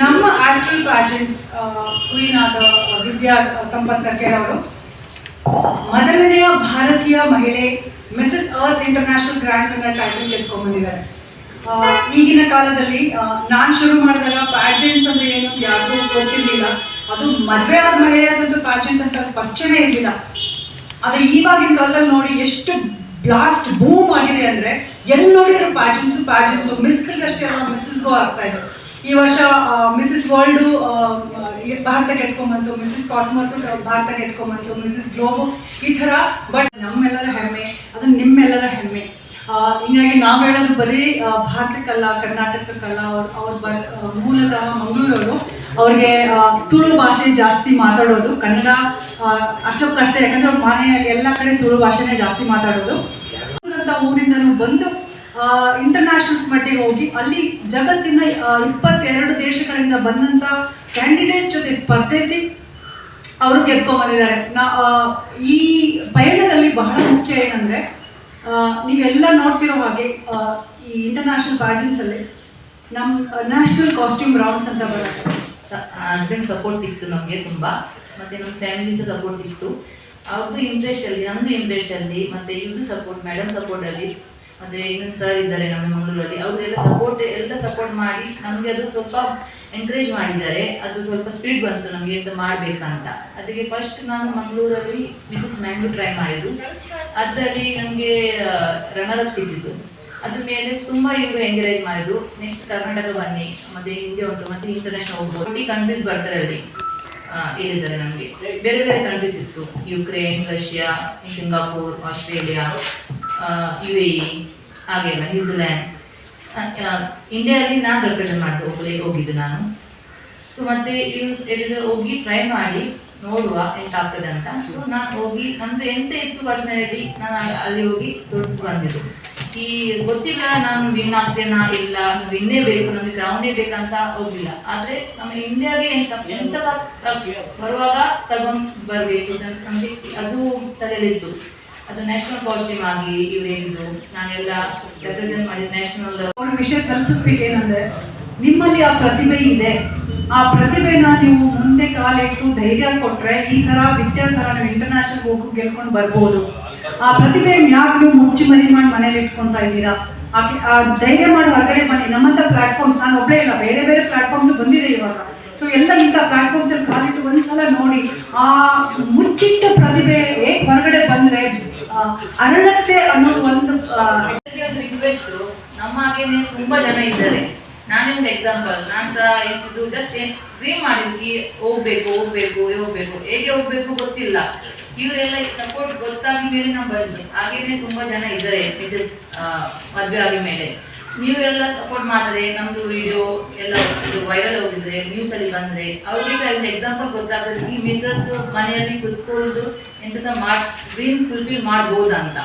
ನಮ್ಮ astral ಪ್ಯಾಜೆಂಟ್ಸ್ queen ಆದ ವಿದ್ಯಾ ಸಂಪತ್ ಕರ್ಕೇರ್ ಅವರು ಮೊದಲನೆಯ ಭಾರತೀಯ ಮಹಿಳೆ Mrs Earth International grand winner title ಗೆದ್ಕೊಂಡ್ಬಂದಿದ್ದಾರೆ. ಈಗಿನ ಕಾಲದಲ್ಲಿ ನಾನು ಶುರು ಮಾಡಿದಾಗ ಪ್ಯಾಜೆಂಟ್ಸ್ ಅಂದರೆ ಏನು ಯಾರಿಗೂ ಗೊತ್ತಿರಲಿಲ್ಲ. ಅದು ಮದುವೆ ಆದ ಮಹಿಳೆಯಾದಂತೂ ಪ್ಯಾಜೆಂಟ್ ಅಂತ ಪರಿಚಯನೇ ಇರಲಿಲ್ಲ. ಆದರೆ ಈವಾಗಿನ ಕಾಲದಲ್ಲಿ ನೋಡಿ ಎಷ್ಟು ಬ್ಲಾಸ್ಟ್ ಬೂಮ್ ಆಗಿದೆ ಅಂದರೆ ಎಲ್ಲಿ ನೋಡಿದ್ರು ಪ್ಯಾಜೆಂಟ್ಸು ಮಿಸ್ಗಳಿಗಷ್ಟೇ ಅಲ್ಲ, ಮಿಸ್ಸಸ್ಗೂ ಆಗ್ತಾ ಇದೆ. ಈ ವರ್ಷ ಮಿಸಸ್ ವರ್ಲ್ಡು ಭಾರತ ಗೆದ್ಕೊಂಬಂತು, ಮಿಸಸ್ ಕಾಸ್ಮಸ್ ಭಾರತ ಗೆದ್ಕೊಂಬಂತು, ಮಿಸಸ್ ಗ್ಲೋಬು, ಈ ಥರ. ಬಟ್ ನಮ್ಮೆಲ್ಲರ ಹೆಮ್ಮೆ, ಅದು ನಿಮ್ಮೆಲ್ಲರ ಹೆಮ್ಮೆ. ಹೀಗಾಗಿ ನಾವು ಹೇಳೋದು ಬರೀ ಭಾರತಕ್ಕಲ್ಲ, ಕರ್ನಾಟಕಕ್ಕಲ್ಲ. ಅವ್ರ ಮೂಲತಃ ಮಂಗಳೂರವರು. ಅವ್ರಿಗೆ ತುಳು ಭಾಷೆ ಜಾಸ್ತಿ ಮಾತಾಡೋದು, ಕನ್ನಡ ಅಷ್ಟಕ್ಕಷ್ಟೇ. ಯಾಕಂದರೆ ಅವ್ರ ಮನೆಯಲ್ಲಿ ಎಲ್ಲ ಕಡೆ ತುಳು ಭಾಷೆನೇ ಜಾಸ್ತಿ ಮಾತಾಡೋದು. ಅಂತ ಊರಿಂದನೂ ಬಂದು ಇಂಟರ್ನ್ಯಾಷನಲ್ಸ್ ಮಟ್ಟಿಗೆ ಹೋಗಿ ಅಲ್ಲಿ ಜಗತ್ತಿನ 22 ದೇಶಗಳಿಂದ ಬಂದಂಥ ಕ್ಯಾಂಡಿಡೇಟ್ಸ್ ಜೊತೆ ಸ್ಪರ್ಧಿಸಿ ಅವರು ಗೆದ್ಕೊಂಡ್ಬಂದಿದ್ದಾರೆ. ಈ ಪಯಣದಲ್ಲಿ ಬಹಳ ಮುಖ್ಯ ಏನಂದರೆ, ನೀವೆಲ್ಲ ನೋಡ್ತಿರೋ ಹಾಗೆ ಈ ಇಂಟರ್ನ್ಯಾಷನಲ್ ಪ್ಯಾಜೆಂಟ್ಸಲ್ಲಿ ನಮ್ಮ ನ್ಯಾಷನಲ್ ಕಾಸ್ಟ್ಯೂಮ್ ರೌಂಡ್ಸ್ ಅಂತ ಬರುತ್ತೆ. ಹಸ್ಬೆಂಡ್ ಸಪೋರ್ಟ್ ಸಿಕ್ತು ನಮಗೆ ತುಂಬ, ಮತ್ತು ನಮ್ಮ ಫ್ಯಾಮಿಲಿ ಸಹ ಸಪೋರ್ಟ್ ಸಿಕ್ತು. ಅವ್ರದ್ದು ಇಂಟ್ರೆಸ್ಟಲ್ಲಿ, ನಮ್ಮದು ಇಂಟ್ರೆಸ್ಟಲ್ಲಿ, ಮತ್ತು ಇವ್ರದ್ದು ಸಪೋರ್ಟ್, ಮೇಡಮ್ ಸಪೋರ್ಟಲ್ಲಿ, ಮತ್ತು ಇನ್ನೊಂದು ಸರ್ ಇದ್ದಾರೆ ನಮ್ಮ ಮಂಗಳೂರಲ್ಲಿ, ಅವರೆಲ್ಲ ಸಪೋರ್ಟ್ ಮಾಡಿ ನಮಗೆ ಅದು ಸ್ವಲ್ಪ ಎಂಕರೇಜ್ ಮಾಡಿದ್ದಾರೆ. ಅದು ಸ್ವಲ್ಪ ಸ್ಪೀಡ್ ಬಂತು ನಮಗೆ ಎಂತ ಮಾಡಬೇಕಂತ. ಅದಕ್ಕೆ ಫಸ್ಟ್ ನಾನು ಮಂಗಳೂರಲ್ಲಿ ಮಿಸಸ್ ಮ್ಯಾಂಗ್ಳೂರ್ ಟ್ರೈ ಮಾಡಿದ್ದು. ಅದರಲ್ಲಿ ನಮಗೆ ರನ್ನರ್ ಅಪ್ ಸಿಕ್ಕಿತ್ತು. ಅದ್ರ ಮೇಲೆ ತುಂಬ ಇವರು ಎಂಕರೇಜ್ ಮಾಡಿದ್ರು. ನೆಕ್ಸ್ಟ್ ಕರ್ನಾಟಕ ಬನ್ನಿ, ಮತ್ತು ಇಂಡಿಯಾ ಉಂಟು, ಮತ್ತು ಇಂಟರ್ನ್ಯಾಷನಲ್ ಹೋಗ್ಬೋದು. 40 ಕಂಟ್ರೀಸ್ ಬರ್ತಾರೆ ಅಲ್ಲಿ ಹೇಳಿದ್ದಾರೆ ನಮಗೆ. ಬೇರೆ ಬೇರೆ ಕಂಟ್ರೀಸ್ ಇತ್ತು, Ukraine, Russia, Singapore, Australia, UAE, ಹಾಗೆಲ್ಲ ನ್ಯೂಜಿಲ್ಯಾಂಡ್. ಇಂಡಿಯಾದಲ್ಲಿ ನಾನು ರೆಪ್ರೆಸೆಂಟ್ ಮಾಡಿದೆ, ಒಬ್ಬರೇ ಹೋಗಿದ್ದು ನಾನು. ಸೊ ಮತ್ತೆ ಇವ್ರು ಎಲ್ಲಿದ್ರು ಹೋಗಿ ಟ್ರೈ ಮಾಡಿ ನೋಡುವ ಎಂತ ಆಗ್ತದೆ ಅಂತ. ಸೊ ನಾನು ಹೋಗಿ ನಮ್ಮದು ಎಂತ ಇತ್ತು ಪರ್ಸನಾಲಿಟಿ, ನಾನು ಅಲ್ಲಿ ಹೋಗಿ ತೋರಿಸ್ಕೊಂಡು ಬಂದಿದ್ದು. ಈ ಗೊತ್ತಿಲ್ಲ ನಾನು ವಿನ್ ಆಗ್ತೇನಾ ಇಲ್ಲ, ವಿನ್ನೇ ಬೇಕು, ನಮಗೆ ಕ್ರೌನೇ ಬೇಕಂತ ಹೋಗಿಲ್ಲ. ಆದರೆ ನಮ್ಮ ಇಂಡಿಯಾಗೆ ಎಂತ ಬರುವಾಗ ತಗೊಂಡು ಬರಬೇಕು ನಮಗೆ, ಅದು ತಲೆಯಲ್ಲಿತ್ತು. ಅದು ನ್ಯಾಷನಲ್ ಕಾಸ್ಟ್ಯೂಮ್ ಆಗಿ ಇವ್ರು ಹೇಳಿದ್ದು, ನಾನೆಲ್ಲ ರೆಪ್ರೆಸೆಂಟ್ ಮಾಡಿದ ನ್ಯಾಷನಲ್. ಅವ್ರ ವಿಷಯ ತಲುಪಿಸ್ಬೇಕೇನಂದ್ರೆ, ನಿಮ್ಮಲ್ಲಿ ಆ ಪ್ರತಿಭೆ ಇದೆ, ಆ ಪ್ರತಿಭೆನ ನೀವು ಮುಂದೆ ಕಾಲಿಟ್ಟು ಧೈರ್ಯ ಕೊಟ್ಟರೆ ಈ ಥರ ವಿದ್ಯಾ ಥರ ನೀವು ಇಂಟರ್ನ್ಯಾಷನಲ್ ಹೋಗಿ ಗೆಲ್ಕೊಂಡು ಬರ್ಬೋದು. ಆ ಪ್ರತಿಭೆಯನ್ನು ಯಾಕೆ ನೀವು ಮುಚ್ಚಿ ಮರಿ ಮಾಡಿ ಮನೇಲಿ ಇಟ್ಕೊತಾ ಇದ್ದೀರಾ? ಆ ಧೈರ್ಯ ಮಾಡಿ ಹೊರಗಡೆ ಬನ್ನಿ. ನಮ್ಮಂಥ ಪ್ಲಾಟ್ಫಾರ್ಮ್ಸ್, ನಾನು ಒಬ್ಬಳೇ ಇಲ್ಲ, ಬೇರೆ ಬೇರೆ ಪ್ಲಾಟ್ಫಾರ್ಮ್ಸ್ ಬಂದಿದೆ ಇವಾಗ. ಸೊ ಎಲ್ಲ ಇಂಥ ಪ್ಲಾಟ್ಫಾರ್ಮ್ಸಲ್ಲಿ ಕಾಲಿಟ್ಟು ಒಂದ್ಸಲ ನೋಡಿ, ಆ ಮುಚ್ಚಿಟ್ಟ ಪ್ರತಿಭೆ ಹೇಗೆ ಹೊರಗಡೆ ಬಂದರೆ ಅರಳತ್ತೆ ಅನ್ನೋದು ಒಂದು ರಿಕ್ವೆಸ್ಟ್. ನಮ್ಮ ಹಾಗೇನೆ ತುಂಬಾ ಜನ ಇದ್ದಾರೆ. ನಾನೇ ಒಂದು ಎಕ್ಸಾಂಪಲ್. ನಾನು ಸಹ ಎನ್ಸಿದ್ದು ಜಸ್ಟ್ ಡ್ರೀಮ್ ಮಾಡಿದ್ವಿ, ಹೋಗ್ಬೇಕು ಹೇಗೆ ಹೋಗ್ಬೇಕು ಗೊತ್ತಿಲ್ಲ. ಇವರೆಲ್ಲ ಸಪೋರ್ಟ್ ಗೊತ್ತಾಗಿ ಮೇಲೆ ನಾವು ಬಂದ್ವಿ. ಹಾಗೇನೆ ತುಂಬಾ ಜನ ಇದ್ದಾರೆ ಮಿಸಸ್ ಮದುವೆ ಆಗಿ ಮೇಲೆ. ನೀವೆಲ್ಲ ಸಪೋರ್ಟ್ ಮಾಡಿದ್ರೆ, ನಮ್ದು ವಿಡಿಯೋ ಎಲ್ಲ ವೈರಲ್ ಹೋಗಿದ್ರೆ, ನ್ಯೂಸಲ್ಲಿ ಬಂದರೆ ಅವ್ರಿಗೆ ಒಂದು ಎಕ್ಸಾಂಪಲ್ ಗೊತ್ತಾಗುತ್ತೆ, ಈ ಮಿಸಸ್ ಮನೆಯಲ್ಲಿ ಕುತ್ಕೊಂಡು ಎಂತ ಸಹ ಡ್ರೀಮ್ ಫುಲ್ಫಿಲ್ ಮಾಡ್ಬೋದು ಅಂತ.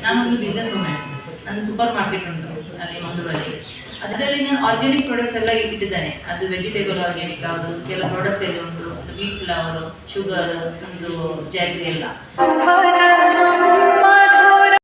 ನಾನೊಂದು ಬಿಸ್ನೆಸ್ ವುಮೆನ್, ನಂದು ಸೂಪರ್ ಮಾರ್ಕೆಟ್ ಉಂಟು ಅಲ್ಲಿ ಮಂಗಳೂರಲ್ಲಿ. ಅದರಲ್ಲಿ ನಾನು ಆರ್ಗ್ಯಾನಿಕ್ ಪ್ರಾಡಕ್ಟ್ಸ್ ಎಲ್ಲ ಇಟ್ಟಿದ್ದೇನೆ. ಅದು ವೆಜಿಟೇಬಲ್ ಆರ್ಗ್ಯಾನಿಕ್, ಅದು ಕೆಲವು ಪ್ರಾಡಕ್ಟ್ಸ್ ಎಲ್ಲ ಉಂಟು, ವೀಟ್ ಫ್ಲವರ್, ಶುಗರ್, ಒಂದು ಜಾಗ್ರಿ ಎಲ್ಲ.